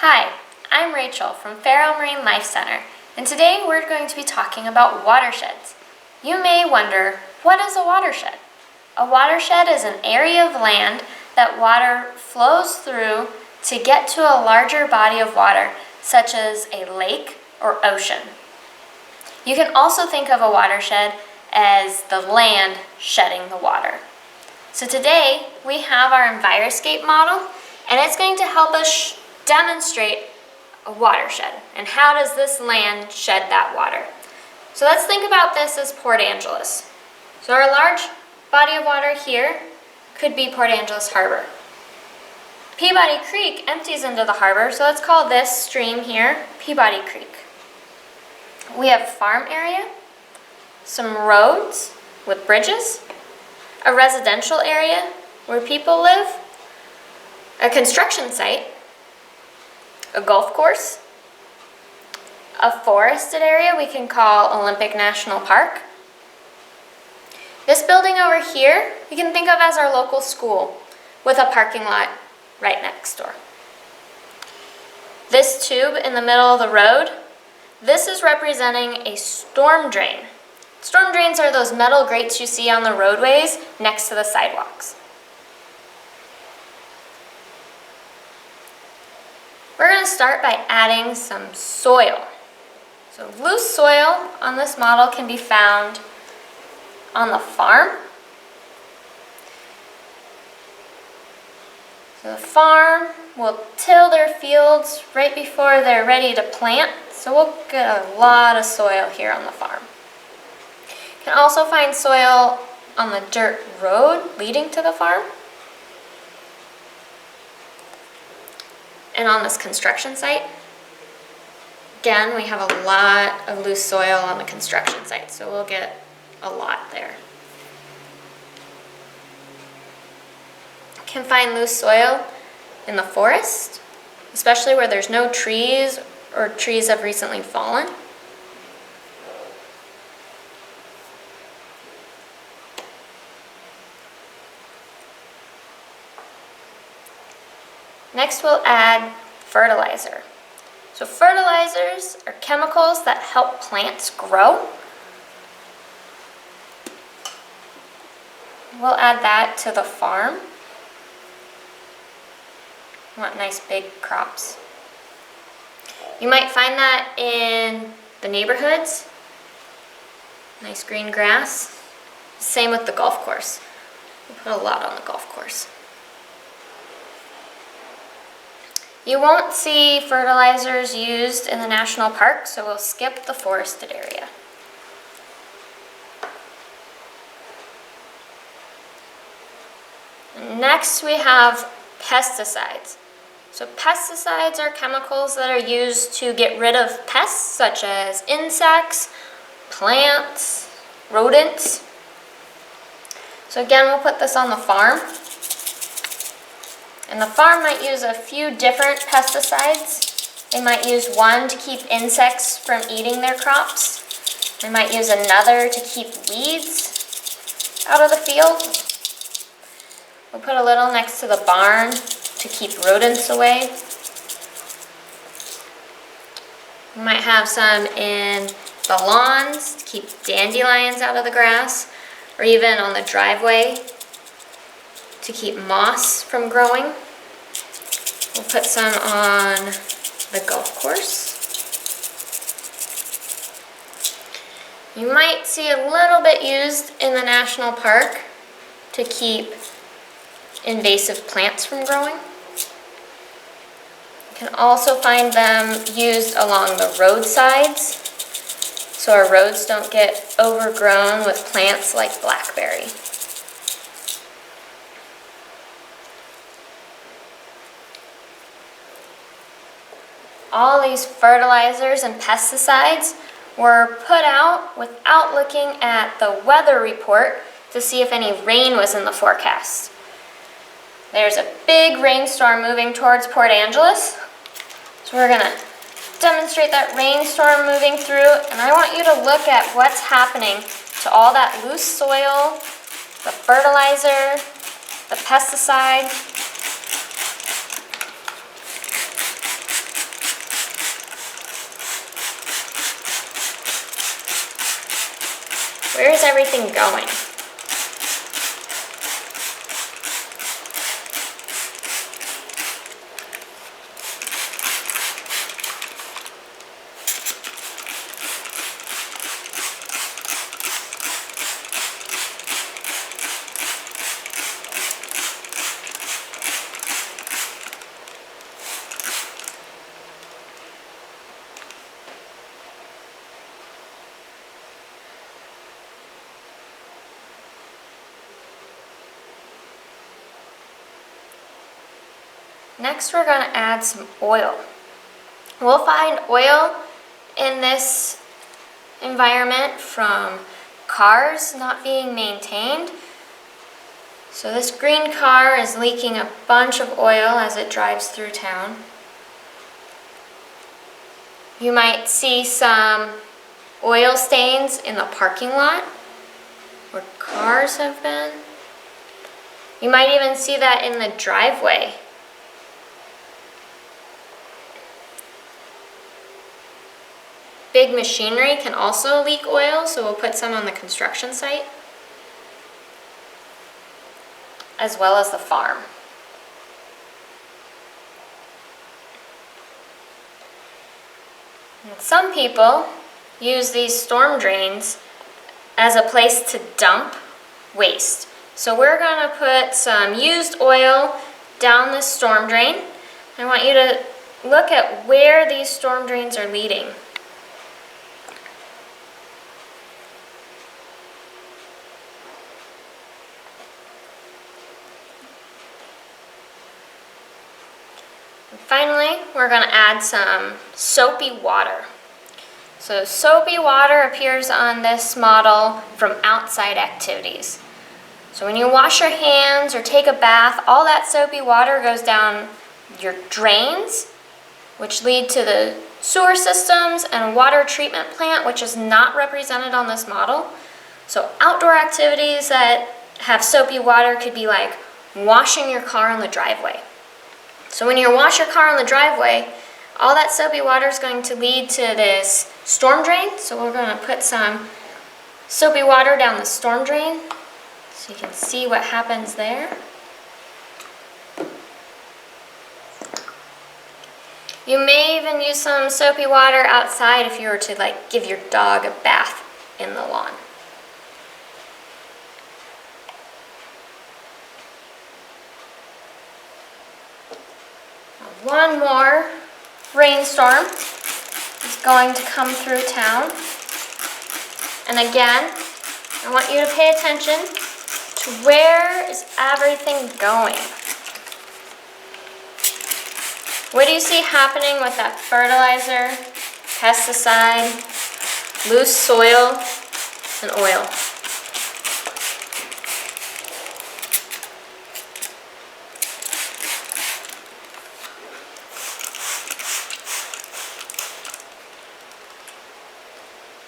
Hi, I'm Rachel from Feiro Marine Life Center, and today we're going to be talking about watersheds. You may wonder, what is a watershed? A watershed is an area of land that water flows through to get to a larger body of water, such as a lake or ocean. You can also think of a watershed as the land shedding the water. So today we have our Enviroscape model, and it's going to help us demonstrate a watershed and how does this land shed that water. So let's think about this as Port Angeles. So our large body of water here could be Port Angeles Harbor. Peabody Creek empties into the harbor, so let's call this stream here Peabody Creek. We have farm area, some roads with bridges, a residential area where people live, a construction site, a golf course, a forested area we can call Olympic National Park. This building over here we can think of as our local school with a parking lot right next door. This tube in the middle of the road, this is representing a storm drain. Storm drains are those metal grates you see on the roadways next to the sidewalks. We're going to start by adding some soil. So loose soil on this model can be found on the farm. So the farm will till their fields right before they're ready to plant. So we'll get a lot of soil here on the farm. You can also find soil on the dirt road leading to the farm. And on this construction site, again, we have a lot of loose soil on the construction site, so we'll get a lot there. You can find loose soil in the forest, especially where there's no trees or trees have recently fallen. Next, we'll add fertilizer. So fertilizers are chemicals that help plants grow. We'll add that to the farm. We want nice big crops. You might find that in the neighborhoods. Nice green grass. Same with the golf course. We put a lot on the golf course. You won't see fertilizers used in the national park, so we'll skip the forested area. Next, we have pesticides. So pesticides are chemicals that are used to get rid of pests such as insects, plants, rodents. So again, we'll put this on the farm. And the farm might use a few different pesticides. They might use one to keep insects from eating their crops. They might use another to keep weeds out of the field. We'll put a little next to the barn to keep rodents away. We might have some in the lawns to keep dandelions out of the grass, or even on the driveway to keep moss from growing. We'll put some on the golf course. You might see a little bit used in the national park to keep invasive plants from growing. You can also find them used along the roadsides, so our roads don't get overgrown with plants like blackberry. All these fertilizers and pesticides were put out without looking at the weather report to see if any rain was in the forecast. There's a big rainstorm moving towards Port Angeles. So we're going to demonstrate that rainstorm moving through, and I want you to look at what's happening to all that loose soil, the fertilizer, the pesticide. Where is everything going? Next, we're going to add some oil. We'll find oil in this environment from cars not being maintained. So this green car is leaking a bunch of oil as it drives through town. You might see some oil stains in the parking lot where cars have been. You might even see that in the driveway. Big machinery can also leak oil, so we'll put some on the construction site, as well as the farm. And some people use these storm drains as a place to dump waste. So we're going to put some used oil down this storm drain. I want you to look at where these storm drains are leading. And finally, we're going to add some soapy water. So soapy water appears on this model from outside activities. So when you wash your hands or take a bath, all that soapy water goes down your drains, which lead to the sewer systems and water treatment plant, which is not represented on this model. So outdoor activities that have soapy water could be like washing your car in the driveway. So when you wash your car on the driveway, all that soapy water is going to lead to this storm drain. So we're going to put some soapy water down the storm drain so you can see what happens there. You may even use some soapy water outside if you were to give your dog a bath in the lawn. One more rainstorm is going to come through town. And again, I want you to pay attention to where is everything going. What do you see happening with that fertilizer, pesticide, loose soil, and oil?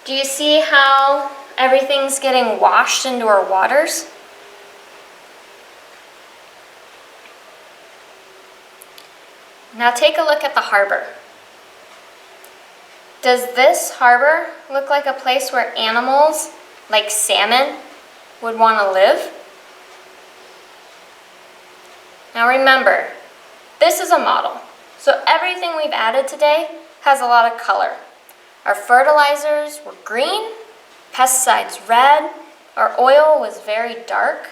Do you see how everything's getting washed into our waters? Now take a look at the harbor. Does this harbor look like a place where animals, like salmon, would want to live? Now remember, this is a model, so everything we've added today has a lot of color. Our fertilizers were green, pesticides red, our oil was very dark.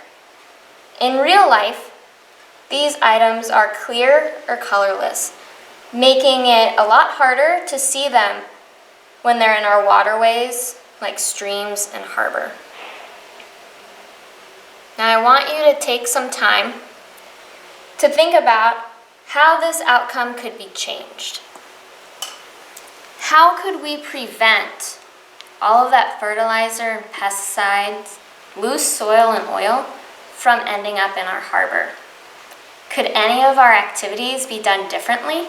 In real life, these items are clear or colorless, making it a lot harder to see them when they're in our waterways, like streams and harbor. Now I want you to take some time to think about how this outcome could be changed. How could we prevent all of that fertilizer and pesticides, loose soil and oil from ending up in our harbor? Could any of our activities be done differently?